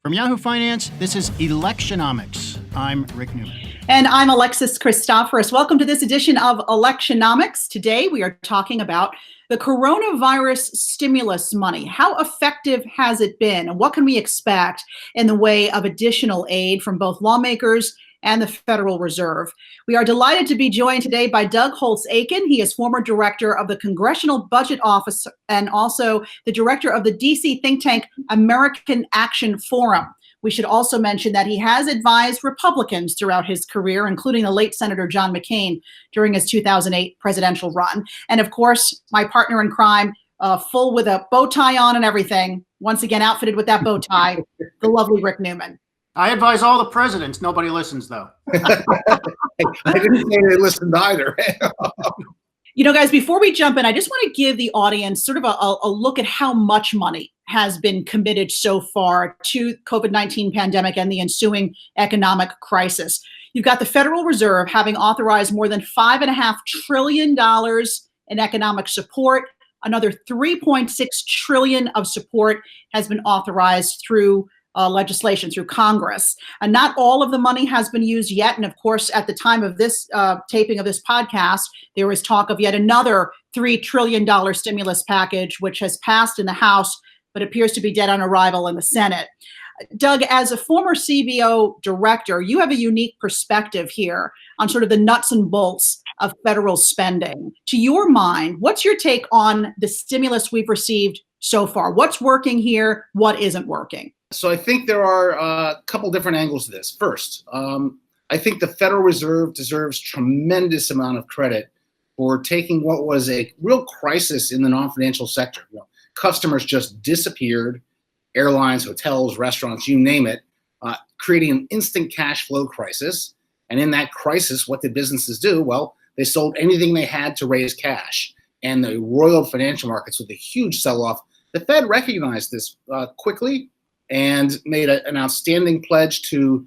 From Yahoo Finance, this is Electionomics. I'm Rick Newman. And I'm Alexis Christoforous. Welcome to this edition of Electionomics. Today we are talking about the coronavirus stimulus money. How effective has it been? And what can we expect in the way of additional aid from both lawmakers and the Federal Reserve? We are delighted to be joined today by Doug Holtz-Eakin. He is former director of the Congressional Budget Office and also the director of the DC think tank American Action Forum. We should also mention that he has advised Republicans throughout his career, including the late Senator John McCain during his 2008 presidential run. And of course, my partner in crime, full with a bow tie on and everything, once again outfitted with that bow tie, the lovely Rick Newman. I advise all the presidents. Nobody listens, though. I didn't say they listened either. You know, guys, before we jump in, I just want to give the audience sort of a look at how much money has been committed so far to COVID-19 pandemic and the ensuing economic crisis. You've got the Federal Reserve having authorized more than $5.5 trillion in economic support. Another $3.6 trillion of support has been authorized through legislation, through Congress. And not all of the money has been used yet. And of course, at the time of this taping of this podcast, there was talk of yet another $3 trillion stimulus package, which has passed in the House, but appears to be dead on arrival in the Senate. Doug, as a former CBO director, you have a unique perspective here on sort of the nuts and bolts of federal spending. To your mind, what's your take on the stimulus we've received so far? What's working here? What isn't working? So I think there are a couple different angles to this. First, I think the Federal Reserve deserves tremendous amount of credit for taking what was a real crisis in the non-financial sector. You know, customers just disappeared, airlines, hotels, restaurants, you name it, creating an instant cash flow crisis. And in that crisis, what did businesses do? Well, they sold anything they had to raise cash. And they roiled financial markets with a huge sell-off. The Fed recognized this quickly and made an outstanding pledge to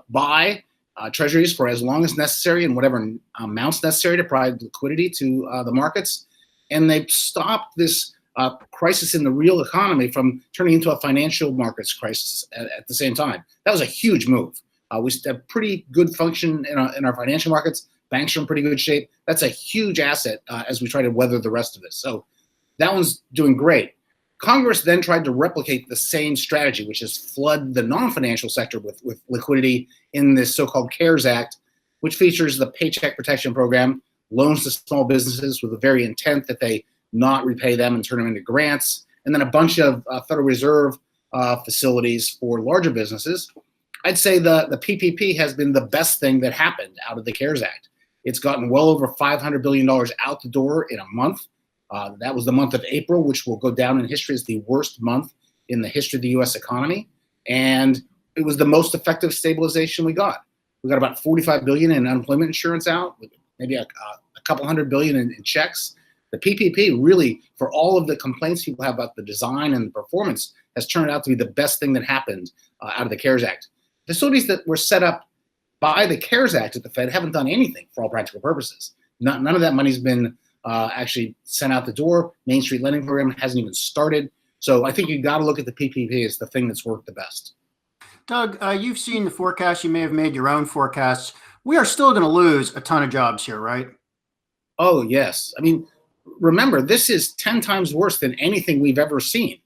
buy treasuries for as long as necessary and whatever amounts necessary to provide liquidity to the markets. And they stopped this crisis in the real economy from turning into a financial markets crisis at the same time. That was a huge move. We have pretty good function in our financial markets. Banks are in pretty good shape. That's a huge asset as we try to weather the rest of this. So that one's doing great. Congress then tried to replicate the same strategy, which is flood the non-financial sector with liquidity in this so-called CARES Act, which features the Paycheck Protection Program, loans to small businesses with the very intent that they not repay them and turn them into grants, and then a bunch of Federal Reserve facilities for larger businesses. I'd say the PPP has been the best thing that happened out of the CARES Act. It's gotten well over $500 billion out the door in a month. That was the month of April, which will go down in history as the worst month in the history of the U.S. economy. And it was the most effective stabilization we got. We got about $45 billion in unemployment insurance out, with maybe a couple $100 billion in checks. The PPP really, for all of the complaints people have about the design and the performance, has turned out to be the best thing that happened out of the CARES Act. Facilities that were set up by the CARES Act at the Fed haven't done anything for all practical purposes. None of that money's been actually sent out the door. Main Street Lending Program hasn't even started. So I think you got to look at the PPP as the thing that's worked the best. Doug, you've seen the forecast. You may have made your own forecasts. We are still going to lose a ton of jobs here, right? Oh, yes. I mean, remember, this is 10 times worse than anything we've ever seen.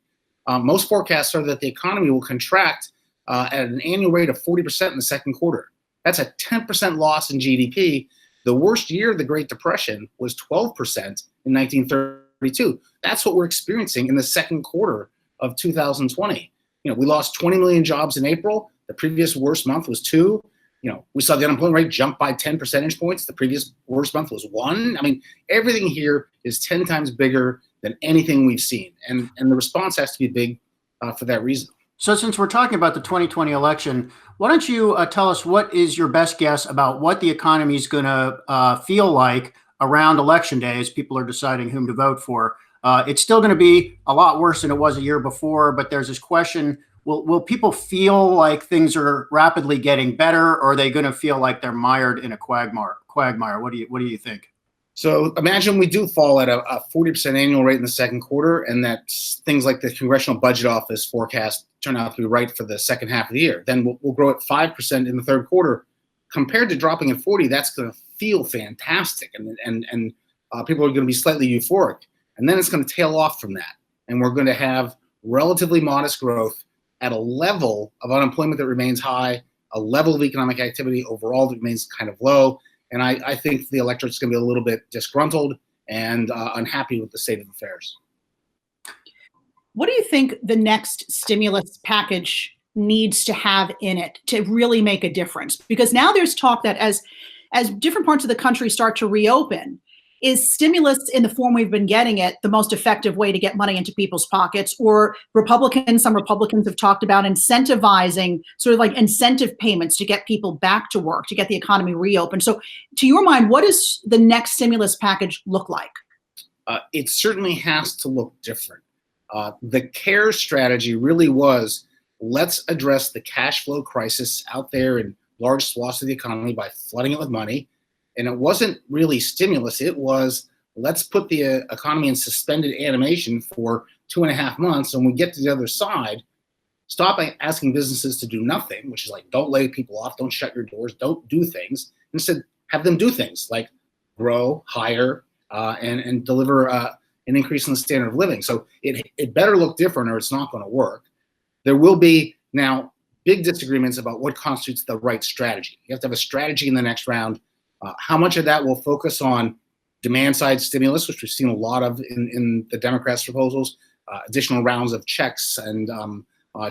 Most forecasts are that the economy will contract at an annual rate of 40% in the second quarter. That's a 10% loss in GDP. The worst year of the Great Depression was 12% in 1932. That's what we're experiencing in the second quarter of 2020. You know, we lost 20 million jobs in April. The previous worst month was 2. You know, we saw the unemployment rate jump by 10 percentage points. The previous worst month was 1. I mean, everything here is 10 times bigger than anything we've seen. And the response has to be big for that reason. So since we're talking about the 2020 election, why don't you tell us what is your best guess about what the economy is going to feel like around Election Day as people are deciding whom to vote for? It's still going to be a lot worse than it was a year before, but there's this question, will people feel like things are rapidly getting better, or are they going to feel like they're mired in a quagmire? What do you think? So imagine we do fall at a 40% annual rate in the second quarter, and that things like the Congressional Budget Office forecast turn out to be right for the second half of the year. Then we'll grow at 5% in the third quarter. Compared to dropping at 40, that's going to feel fantastic, and people are going to be slightly euphoric. And then it's going to tail off from that, and we're going to have relatively modest growth at a level of unemployment that remains high, a level of economic activity overall that remains kind of low. And I think the electorate's going to be a little bit disgruntled and unhappy with the state of affairs. What do you think the next stimulus package needs to have in it to really make a difference? Because now there's talk that as different parts of the country start to reopen, is stimulus in the form we've been getting it the most effective way to get money into people's pockets? Or some Republicans have talked about incentivizing, sort of like incentive payments to get people back to work, to get the economy reopened. So to your mind, what does the next stimulus package look like? It certainly has to look different. The CARES strategy really was, let's address the cash flow crisis out there in large swaths of the economy by flooding it with money. And it wasn't really stimulus. It was, let's put the economy in suspended animation for 2.5 months. And when we get to the other side, stop asking businesses to do nothing, which is like, don't lay people off, don't shut your doors, don't do things. Instead, have them do things like grow, hire, and deliver an increase in the standard of living. So it better look different or it's not going to work. There will be now big disagreements about what constitutes the right strategy. You have to have a strategy in the next round. How much of that will focus on demand side stimulus, which we've seen a lot of in the Democrats' proposals, additional rounds of checks and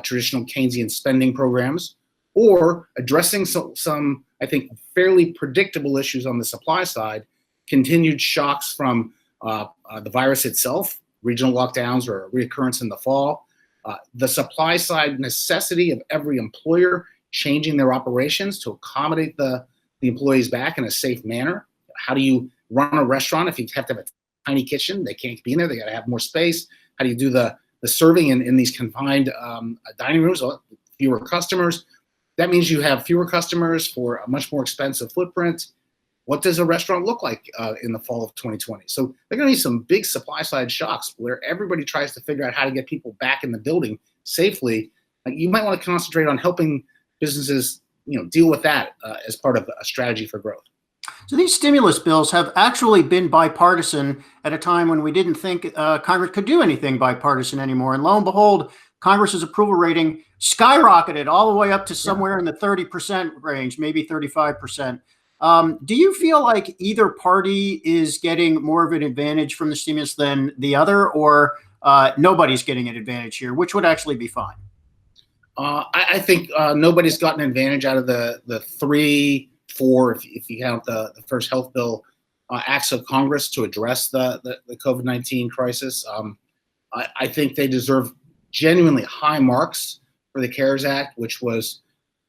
traditional Keynesian spending programs, or addressing some, I think, fairly predictable issues on the supply side, continued shocks from the virus itself, regional lockdowns or a reoccurrence in the fall, the supply side necessity of every employer changing their operations to accommodate the employees back in a safe manner. How do you run a restaurant if you have to have a tiny kitchen? They can't be in there. They got to have more space. How do you do the serving in these confined dining rooms? Fewer customers. That means you have fewer customers for a much more expensive footprint. What does a restaurant look like in the fall of 2020? So there are going to be some big supply side shocks where everybody tries to figure out how to get people back in the building safely. You might want to concentrate on helping businesses deal with that as part of a strategy for growth. So these stimulus bills have actually been bipartisan at a time when we didn't think Congress could do anything bipartisan anymore. And lo and behold, Congress's approval rating skyrocketed all the way up to somewhere in the 30% range, maybe 35%. Do you feel like either party is getting more of an advantage from the stimulus than the other, or nobody's getting an advantage here, which would actually be fine? I think nobody's gotten an advantage out of the 3-4, if you count the first health bill, acts of Congress to address the COVID-19 crisis. I think they deserve genuinely high marks for the CARES Act, which was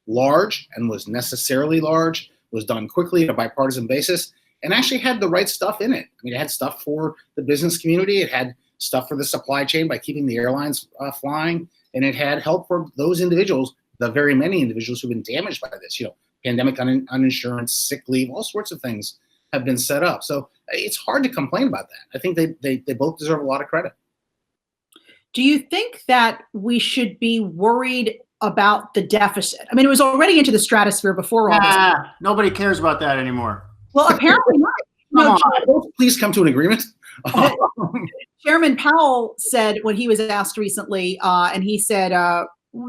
large and was necessarily large, was done quickly on a bipartisan basis, and actually had the right stuff in it. I mean, it had stuff for the business community. It had stuff for the supply chain by keeping the airlines flying. And it had help for those individuals, the very many individuals who've been damaged by this. Pandemic uninsurance, sick leave, all sorts of things have been set up. So it's hard to complain about that. I think they both deserve a lot of credit. Do you think that we should be worried about the deficit? I mean, it was already into the stratosphere before all this. Nobody cares about that anymore. Well, apparently not. Please come to an agreement. Chairman Powell said when he was asked recently, and he said,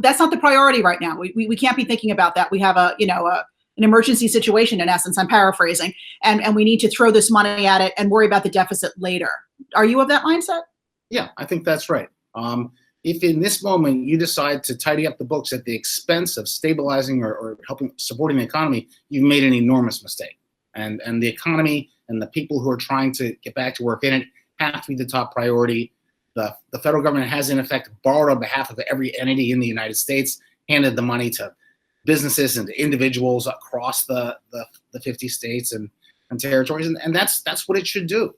that's not the priority right now. We can't be thinking about that. We have an emergency situation, in essence. I'm paraphrasing, and we need to throw this money at it and worry about the deficit later. Are you of that mindset? Yeah, I think that's right. If in this moment you decide to tidy up the books at the expense of stabilizing or supporting the economy, you've made an enormous mistake. And the economy and the people who are trying to get back to work in it have to be the top priority. The federal government has, in effect, borrowed on behalf of every entity in the United States, handed the money to businesses and to individuals across the 50 states and territories, and that's what it should do.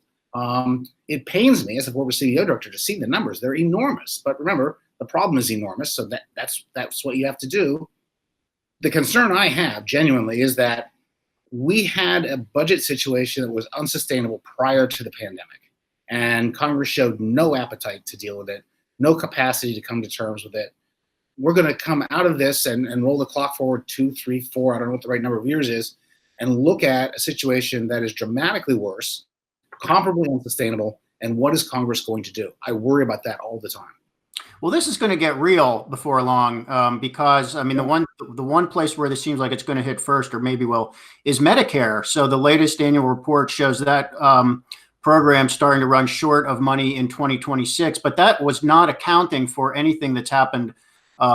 It pains me as a former CBO director to see the numbers. They're enormous, but remember, the problem is enormous, so that's what you have to do. The concern I have, genuinely, is that we had a budget situation that was unsustainable prior to the pandemic, and Congress showed no appetite to deal with it, no capacity to come to terms with it. We're going to come out of this and roll the clock forward 2, 3, 4, I don't know what the right number of years is, and look at a situation that is dramatically worse, comparably unsustainable, and what is Congress going to do? I worry about that all the time. Well, this is going to get real before long, because I mean, the one place where this seems like it's going to hit first, or maybe will, is Medicare. So the latest annual report shows that program starting to run short of money in 2026, but that was not accounting for anything that's happened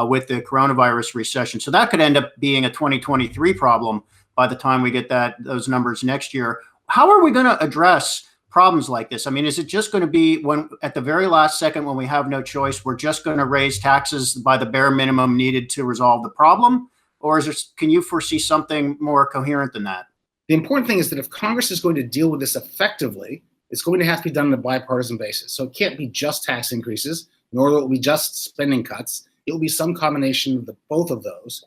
with the coronavirus recession. So that could end up being a 2023 problem by the time we get those numbers next year. How are we going to address problems like this? I mean, is it just going to be when at the very last second, when we have no choice, we're just going to raise taxes by the bare minimum needed to resolve the problem? Or can you foresee something more coherent than that? The important thing is that if Congress is going to deal with this effectively, it's going to have to be done on a bipartisan basis. So it can't be just tax increases, nor will it be just spending cuts. It will be some combination of both of those.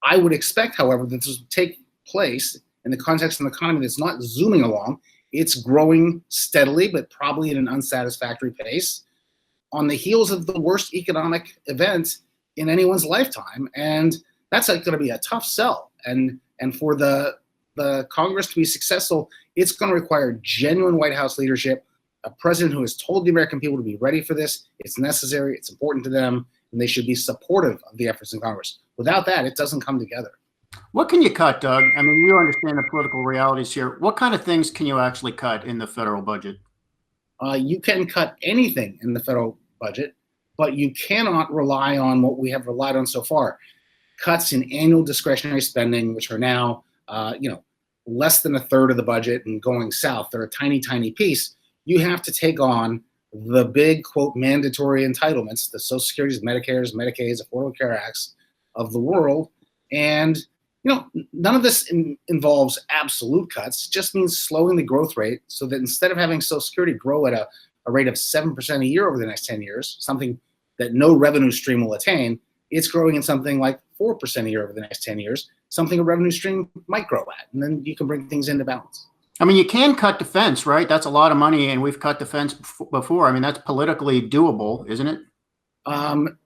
I would expect, however, that this will take place in the context of an economy that's not zooming along. It's growing steadily, but probably at an unsatisfactory pace on the heels of the worst economic event in anyone's lifetime. And that's going to be a tough sell. And for the Congress to be successful, it's going to require genuine White House leadership, a president who has told the American people to be ready for this. It's necessary, it's important to them, and they should be supportive of the efforts in Congress. Without that, it doesn't come together. What can you cut, Doug? I mean, you understand the political realities here. What kind of things can you actually cut in the federal budget? You can cut anything in the federal budget, but you cannot rely on what we have relied on so far. Cuts in annual discretionary spending, which are now, less than a third of the budget and going south. They're a tiny, tiny piece. You have to take on the big, quote, mandatory entitlements, the Social Security's, Medicare's, Medicaid's, Affordable Care Acts of the world. And none of this involves absolute cuts. It just means slowing the growth rate so that instead of having Social Security grow at a rate of 7% a year over the next 10 years, something that no revenue stream will attain, it's growing in something like 4% a year over the next 10 years, something a revenue stream might grow at. And then you can bring things into balance. I mean, you can cut defense, right? That's a lot of money, and we've cut defense before. I mean, that's politically doable, isn't it?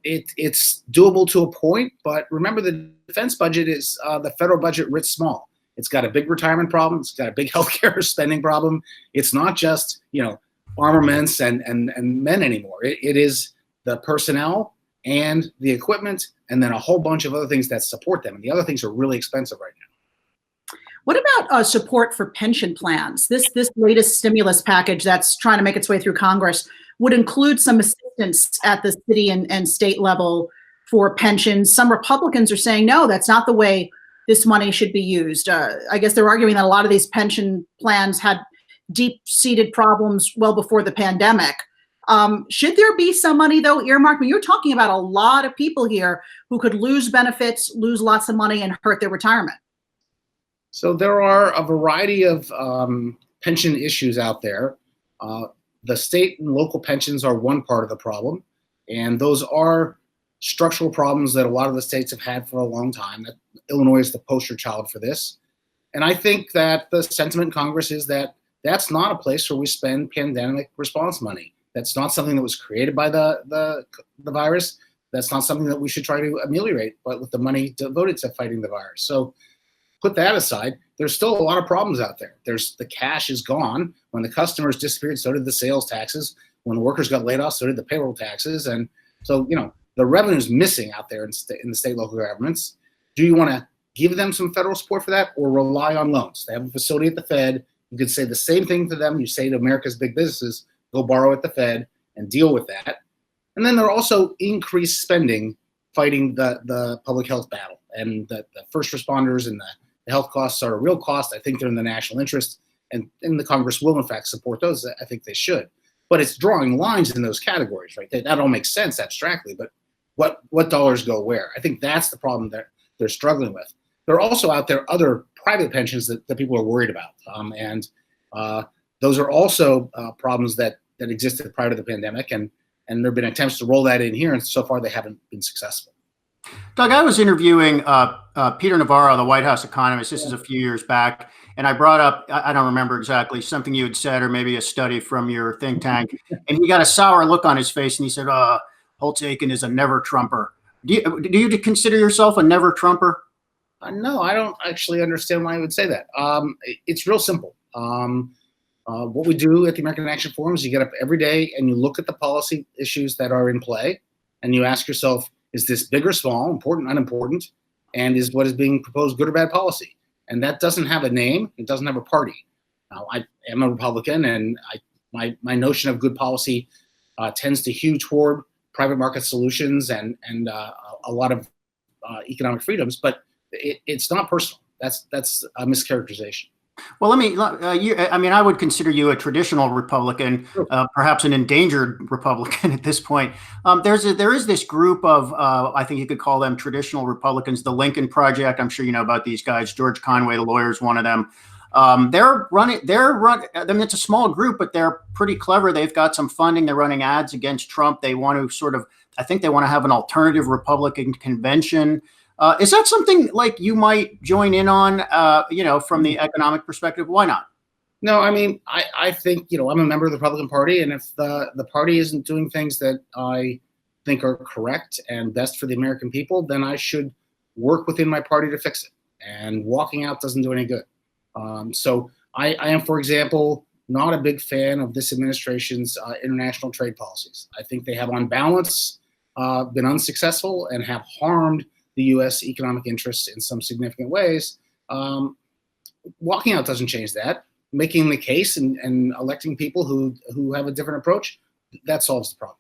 It's doable to a point, but remember the defense budget is the federal budget writ small. It's got a big retirement problem. It's got a big healthcare spending problem. It's not just armaments and men anymore. It is the personnel and the equipment, and then a whole bunch of other things that support them. And the other things are really expensive right now. What about support for pension plans? This latest stimulus package that's trying to make its way through Congress would include some assistance at the city and state level for pensions. Some Republicans are saying, no, that's not the way this money should be used. I guess they're arguing that a lot of these pension plans had deep-seated problems well before the pandemic. Should there be some money, though, earmarked? I mean, you're talking about a lot of people here who could lose benefits, lose lots of money, and hurt their retirement. So there are a variety of pension issues out there. The state and local pensions are one part of the problem, and those are structural problems that a lot of the states have had for a long time. Illinois is the poster child for this. And I think that the sentiment in Congress is that that's not a place where we spend pandemic response money. That's not something that was created by the virus. That's not something that we should try to ameliorate, but with the money devoted to fighting the virus. So put that aside, there's still a lot of problems out there. The cash is gone. When the customers disappeared, so did the sales taxes. When the workers got laid off, so did the payroll taxes. And so, the revenue's missing out there in the state local governments. Do you want to give them some federal support for that, or rely on loans? They have a facility at the Fed. You could say the same thing to them. You say to America's big businesses, go borrow at the Fed and deal with that. And then there are also increased spending fighting the public health battle. And the first responders and the health costs are a real cost. I think they're in the national interest. And the Congress will, in fact, support those. I think they should. But it's drawing lines in those categories, right? That all makes sense abstractly. But what dollars go where? I think that's the problem that they're struggling with. There are also out there other private pensions that people are worried about. And those are also problems that existed prior to the pandemic. And there have been attempts to roll that in here. And so far, they haven't been successful. Doug, I was interviewing Peter Navarro, the White House economist. This is a few years back, and I brought up, I don't remember exactly, something you had said, or maybe a study from your think tank, and he got a sour look on his face, and he said, Holtz-Eakin is a never Trumper. Do you consider yourself a never Trumper? No, I don't actually understand why I would say that. It's real simple. What we do at the American Action Forum is you get up every day and you look at the policy issues that are in play, and you ask yourself, is this big or small, important, unimportant, and is what is being proposed good or bad policy? And that doesn't have a name. It doesn't have a party. Now, I am a Republican, and my notion of good policy tends to hew toward private market solutions and a lot of economic freedoms, but it's not personal. That's a mischaracterization. Well, I would consider you a traditional Republican, perhaps an endangered Republican at this point. There is this group of, I think you could call them traditional Republicans, the Lincoln Project. I'm sure you know about these guys. George Conway, the lawyer, is one of them. It's a small group, but they're pretty clever. They've got some funding. They're running ads against Trump. They want to I think they want to have an alternative Republican convention. Is that something like you might join in on, from the economic perspective? Why not? No, I think, I'm a member of the Republican Party, and if the party isn't doing things that I think are correct and best for the American people, then I should work within my party to fix it. And walking out doesn't do any good. So I am, for example, not a big fan of this administration's international trade policies. I think they have, on balance, been unsuccessful and have harmed the U.S. economic interests in some significant ways. Walking out doesn't change that. Making the case and electing people who have a different approach, that solves the problem.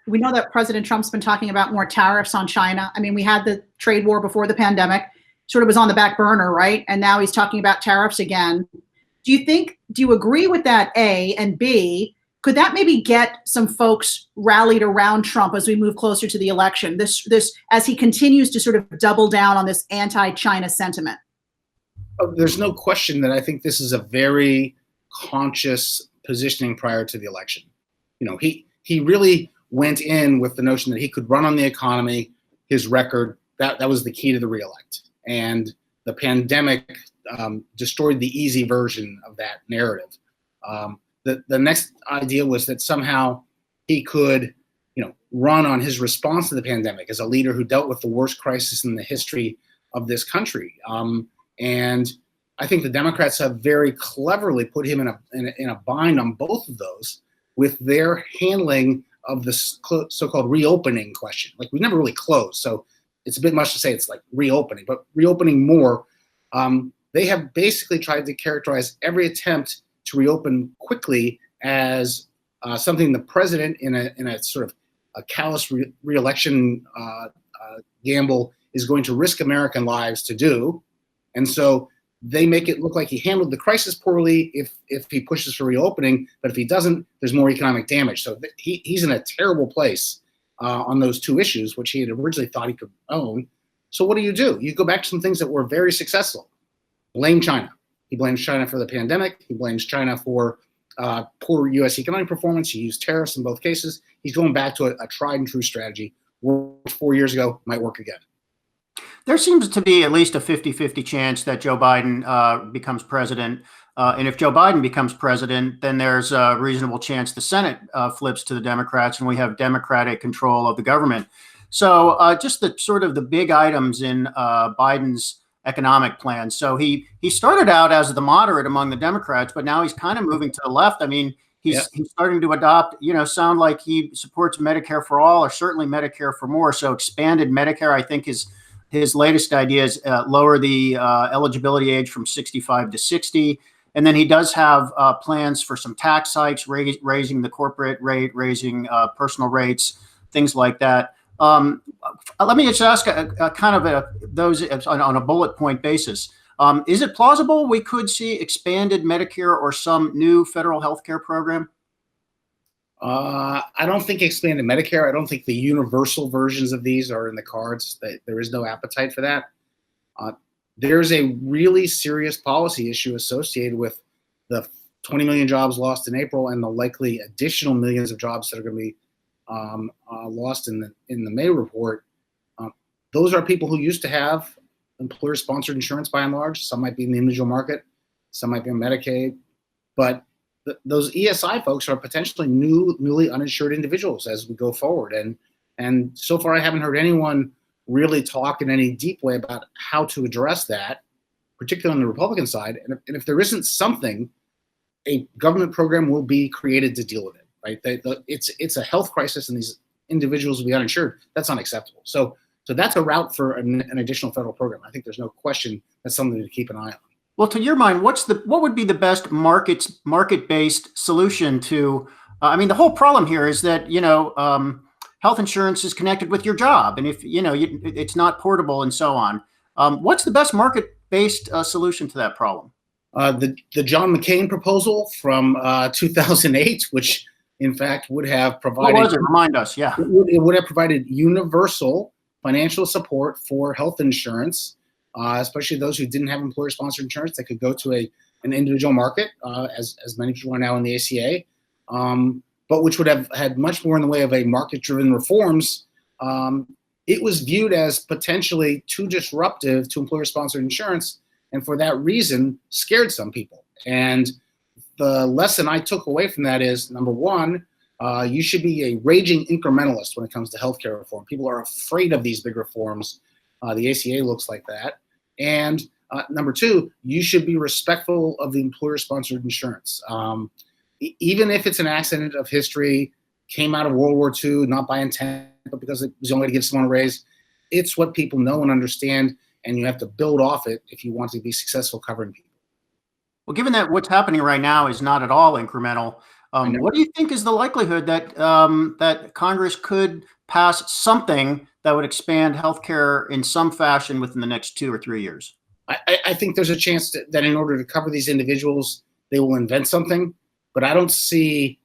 We know that President Trump's been talking about more tariffs on China. We had the trade war before the pandemic, sort of was on the back burner, right? And now he's talking about tariffs again. Do you agree with that, A? And B, could that maybe get some folks rallied around Trump as we move closer to the election? This as he continues to sort of double down on this anti-China sentiment. There's no question that I think this is a very conscious positioning prior to the election. He really went in with the notion that he could run on the economy, his record. That was the key to the reelect. And the pandemic destroyed the easy version of that narrative. The next idea was that somehow he could, run on his response to the pandemic as a leader who dealt with the worst crisis in the history of this country. And I think the Democrats have very cleverly put him in a bind on both of those with their handling of the so-called reopening question. Like, we never really closed, so it's a bit much to say it's like reopening, but reopening more. They have basically tried to characterize every attempt to reopen quickly as something the president, in a sort of a callous re-election gamble, is going to risk American lives to do. And so they make it look like he handled the crisis poorly if he pushes for reopening, but if he doesn't, there's more economic damage. So he's in a terrible place on those two issues, which he had originally thought he could own. So what do? You go back to some things that were very successful. Blame China. He blames China for the pandemic. He blames China for poor U.S. economic performance. He used tariffs in both cases. He's going back to a tried and true strategy. Worked 4 years ago, might work again. There seems to be at least a 50-50 chance that Joe Biden becomes president. And if Joe Biden becomes president, then there's a reasonable chance the Senate flips to the Democrats and we have Democratic control of the government. So just the big items in Biden's economic plan. So he started out as the moderate among the Democrats, but now he's kind of moving to the left. He's starting to adopt, sound like he supports Medicare for all, or certainly Medicare for more. So expanded Medicare, I think, is his latest idea is lower the eligibility age from 65 to 60. And then he does have plans for some tax hikes, raising the corporate rate, raising personal rates, things like that. Let me just ask those on a bullet point basis. Is it plausible we could see expanded Medicare or some new federal health care program? I don't think expanded Medicare. I don't think the universal versions of these are in the cards. There is no appetite for that. There's a really serious policy issue associated with the 20 million jobs lost in April and the likely additional millions of jobs that are going to be lost in the May report. Those are people who used to have employer-sponsored insurance by and large. Some might be in the individual market, some might be on Medicaid, but those ESI folks are potentially newly uninsured individuals as we go forward. And so far, I haven't heard anyone really talk in any deep way about how to address that, particularly on the Republican side. And if there isn't something, a government program will be created to deal with it. Right? It's a health crisis, and these individuals will be uninsured. That's unacceptable. So that's a route for an additional federal program. I think there's no question that's something to keep an eye on. Well, to your mind, what would be the best market-based solution to? The whole problem here is that health insurance is connected with your job, and if it's not portable and so on. What's the best market-based solution to that problem? The John McCain proposal from 2008, which in fact would have provided. What was it? Remind us. Yeah, it would have provided universal financial support for health insurance, especially those who didn't have employer-sponsored insurance. They could go to an individual market, as many people are now in the ACA, but which would have had much more in the way of a market-driven reforms. It was viewed as potentially too disruptive to employer-sponsored insurance, and for that reason, scared some people. And the lesson I took away from that is, number one, you should be a raging incrementalist when it comes to healthcare reform. People are afraid of these big reforms. The ACA looks like that. And number two, you should be respectful of the employer-sponsored insurance. Even if it's an accident of history, came out of World War II, not by intent, but because it was the only way to give someone a raise, it's what people know and understand, and you have to build off it if you want to be successful covering people. Well, given that what's happening right now is not at all incremental, what do you think is the likelihood that that Congress could pass something that would expand healthcare in some fashion within the next 2 or 3 years? I think there's a chance that in order to cover these individuals, they will invent something, but I don't see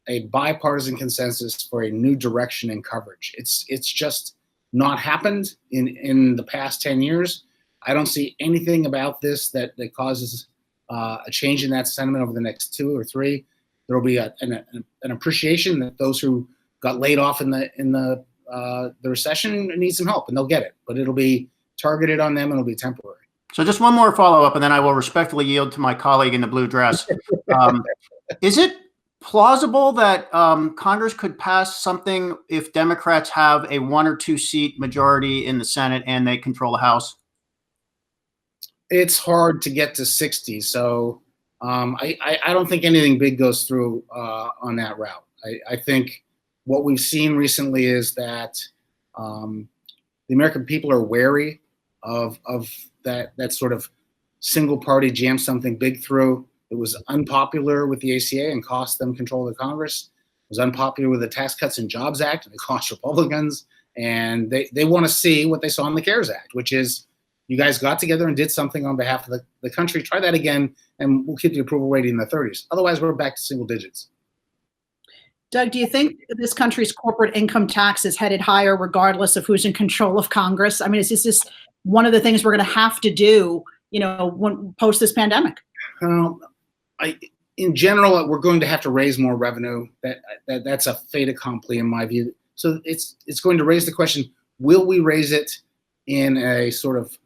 a bipartisan consensus for a new direction in coverage. It's just not happened in the past 10 years. I don't see anything about this that causes a change in that sentiment over the next 2 or 3. There will be an appreciation that those who got laid off in the recession need some help, and they'll get it. But it'll be targeted on them, and it'll be temporary. So just one more follow-up, and then I will respectfully yield to my colleague in the blue dress. Is it plausible that Congress could pass something if Democrats have a 1 or 2 seat majority in the Senate and they control the House? It's hard to get to 60, so I don't think anything big goes through on that route. I think what we've seen recently is that the American people are wary of that sort of single party jam something big through. It was unpopular with the ACA and cost them control of the Congress. It was unpopular with the Tax Cuts and Jobs Act, and it cost Republicans. And they want to see what they saw in the CARES Act, which is you guys got together and did something on behalf of the country. Try that again, and we'll keep the approval rating in the 30s. Otherwise, we're back to single digits. Doug, do you think this country's corporate income tax is headed higher regardless of who's in control of Congress? I mean, is this one of the things we're going to have to do, when post this pandemic? In general, we're going to have to raise more revenue. That's a fait accompli in my view. So it's going to raise the question: will we raise it in a sort of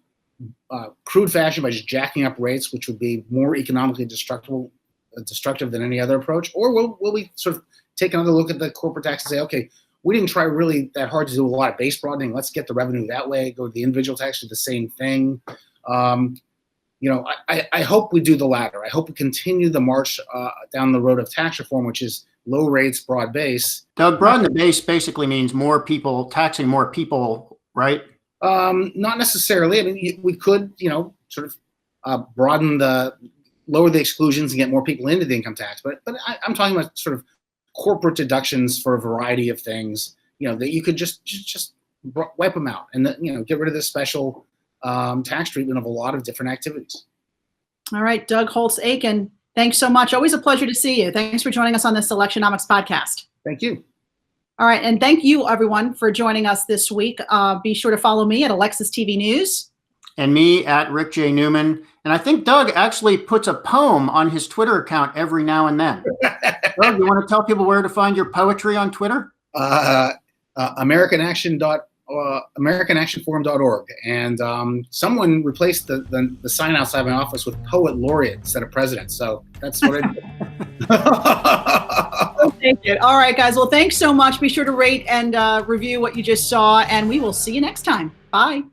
crude fashion by just jacking up rates, which would be more economically destructive than any other approach, or will we sort of take another look at the corporate tax and say, okay, we didn't try really that hard to do a lot of base broadening. Let's get the revenue that way. Go to the individual tax, do the same thing. I hope we do the latter. I hope we continue the march down the road of tax reform, which is low rates, broad base. Doug, broaden the base basically means more people, taxing more people, right? Not necessarily. I mean, we could, sort of lower the exclusions and get more people into the income tax. But I'm talking about sort of corporate deductions for a variety of things, that you could just wipe them out and get rid of the special tax treatment of a lot of different activities. All right, Doug Holtz-Eakin, thanks so much. Always a pleasure to see you. Thanks for joining us on this Electionomics podcast. Thank you. All right, and thank you, everyone, for joining us this week. Be sure to follow me at Alexis TV News. And me at Rick J. Newman. And I think Doug actually puts a poem on his Twitter account every now and then. Doug, you want to tell people where to find your poetry on Twitter? AmericanAction.org AmericanActionForum.org, and someone replaced the sign outside my office with Poet Laureate instead of President. So that's what I did. I'll take it. All right, guys. Well, thanks so much. Be sure to rate and review what you just saw, and we will see you next time. Bye.